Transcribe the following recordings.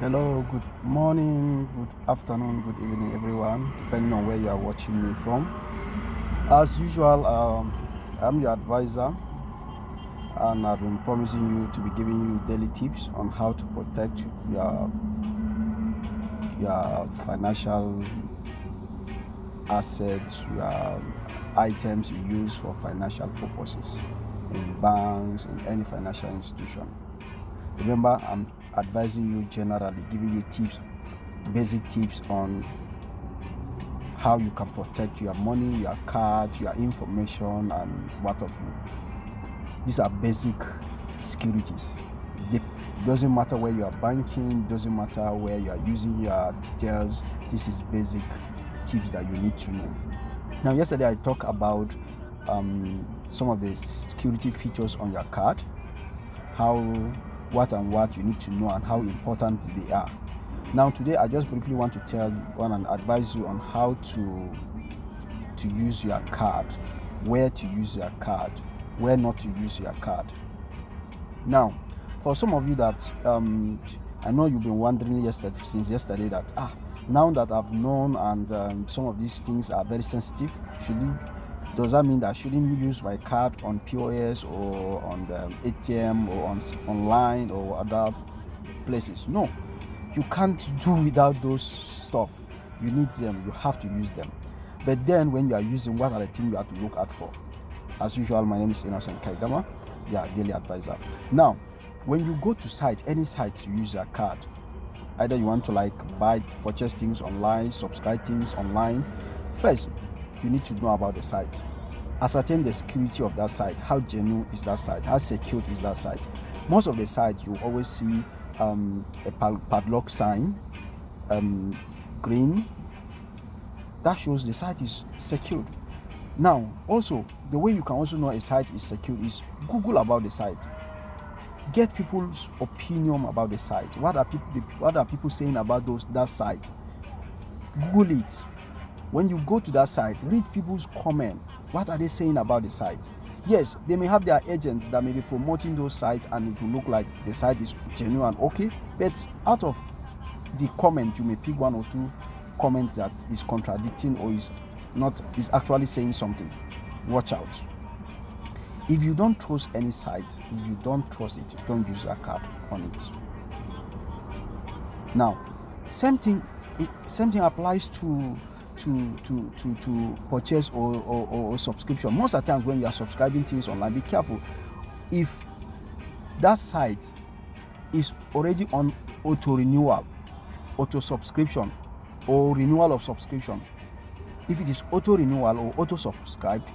Hello, good morning, good afternoon, good evening, everyone, depending on where you are watching me from. As usual, I'm your advisor, and I've been promising you to be giving you daily tips on how to protect your financial assets, your items you use for financial purposes in banks, in any financial institution. Remember, I'm advising you generally, giving you tips, basic tips on how you can protect your money, your card, your information, and what of you. These are basic securities. It doesn't matter where you are banking, doesn't matter where you are using your details. This is basic tips that you need to know. Now, yesterday I talked about some of the security features on your card, what you need to know, and how important they are. Now, today I just briefly want to advise you on how to use your card, where to use your card, where not to use your card. Now, for some of you that I know you've been wondering since yesterday that now that I've known and some of these things are very sensitive, does that mean that I shouldn't use my card on POS or on the ATM or online or other places? No, you can't do without those stuff. You need them, you have to use them. But then when you are using, what are the things you have to look out for? As usual, my name is Innocent Kaigama, your daily advisor. Now, when you go to any site to use your card, either you want to purchase things online, subscribe things online, first you need to know about the site. Ascertain the security of that site. How genuine is that site? How secure is that site? Most of the sites you always see a padlock sign, green. That shows the site is secured. Now, also, the way you can also know a site is secure is Google about the site. Get people's opinion about the site. What are people saying about that site? Google it. When you go to that site, read people's comment. What are they saying about the site? Yes, they may have their agents that may be promoting those sites and it will look like the site is genuine, okay? But out of the comment, you may pick one or two comments that is contradicting or is actually saying something. Watch out. If you don't trust any site, if you don't trust it, don't use your card on it. Now, same thing applies to purchase or subscription. Most of the times when you are subscribing things online, be careful. If that site is already on auto renewal, auto subscription, or renewal of subscription, if it is auto renewal or auto subscribed,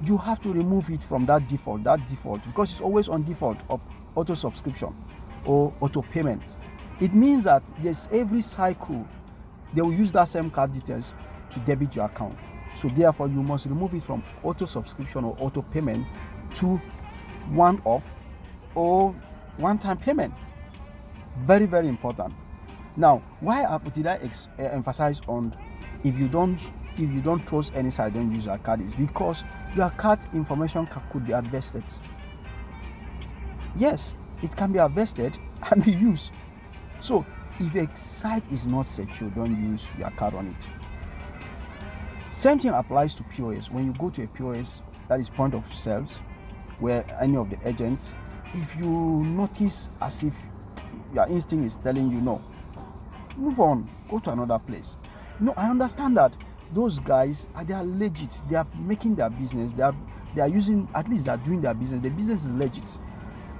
you have to remove it from that default because it's always on default of auto subscription or auto payment. It means that every cycle they will use that same card details to debit your account. So therefore you must remove it from auto subscription or auto payment to one-off or one-time payment. Very, very important. Now, why did I emphasize on if you don't trust any site, don't use your card, is because your card information could be harvested. Yes, it can be harvested and be used. So if a site is not secure, don't use your card on it. Same thing applies to POS. When you go to a POS, that is point of sales, where any of the agents, if you notice as if your instinct is telling you no, move on, go to another place. No, I understand that those guys they are legit, they are making their business, they are using, at least they are doing their business, the business is legit.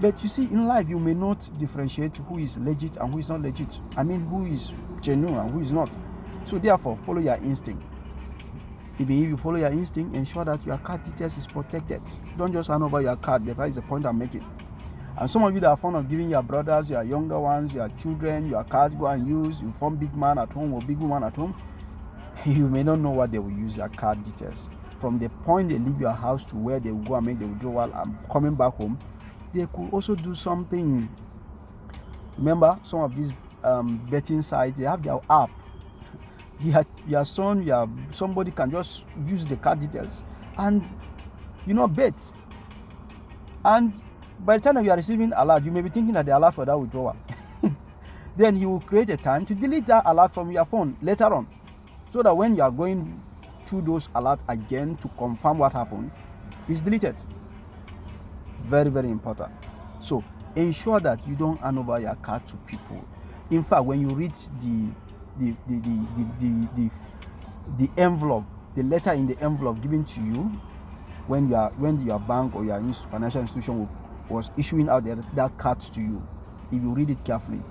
But you see, in life you may not differentiate who is legit and who is not legit. I mean, who is genuine and who is not. So therefore, follow your instinct. If you follow your instinct, ensure that your card details is protected. Don't just hand over your card. That is the point I'm making. And some of you that are fond of giving your brothers, your younger ones, your children, your cards, go and use. You form big man at home or big woman at home. You may not know what they will use your card details. From the point they leave your house to where they will go and make the withdrawal and coming back home, they could also do something. Remember, some of these betting sites, they have their app. Your son, somebody can just use the card details and bet. And by the time that you are receiving alert, you may be thinking that they are allowed for that withdrawal. then he will create a time to delete that alert from your phone later on, so that when you are going through those alerts again to confirm what happened, it's deleted. Very, very important. So ensure that you don't hand over your card to people. In fact, when you read the envelope, the letter in the envelope given to you when your bank or your financial institution was issuing out that card to you, if you read it carefully,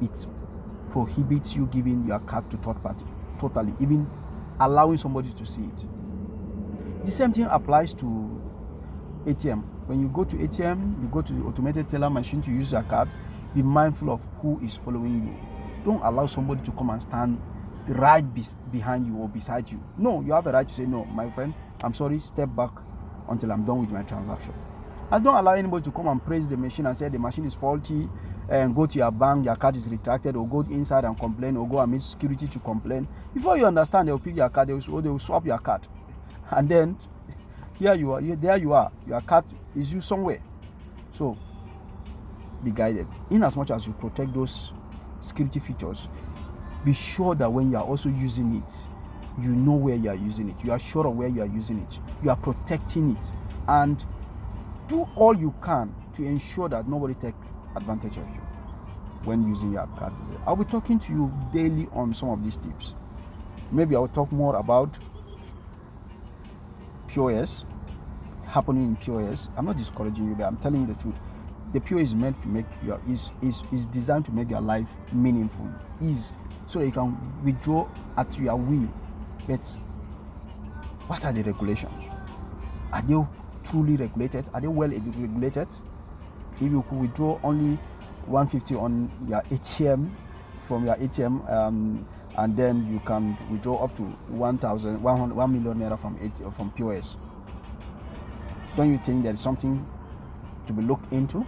it prohibits you giving your card to third party totally, even allowing somebody to see it. The same thing applies to ATM. When you go to ATM, you go to the automated teller machine to use your card, be mindful of who is following you. Don't allow somebody to come and stand right behind you or beside you. No, you have a right to say, no, my friend, I'm sorry, step back until I'm done with my transaction. And don't allow anybody to come and praise the machine and say the machine is faulty, and go to your bank, your card is retracted, or go inside and complain, or go and meet security to complain. Before you understand, they'll pick your card, they will swap your card. And then there you are, your card is used somewhere. So be guided. In as much as you protect those security features, be sure that when you are also using it, you know where you are using it, you are sure of where you are using it, you are protecting it, and do all you can to ensure that nobody takes advantage of you when using your card. I'll be talking to you daily on some of these tips. Maybe I'll talk more about POS, happening in POS. I'm not discouraging you, but I'm telling you the truth. The POS is meant to make is designed to make your life meaningful, so that you can withdraw at your will. But what are the regulations? Are they truly regulated? Are they well regulated? If you could withdraw only 150 on your ATM from your ATM, and then you can withdraw up to 1 million naira from POS, don't you think there is something to be looked into?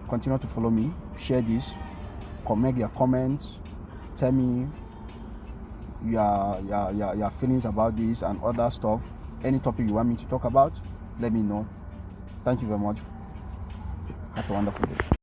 Continue to follow me, share this, make your comments, tell me your feelings about this and other stuff. Any topic you want me to talk about, let me know. Thank you very much. Have a wonderful day.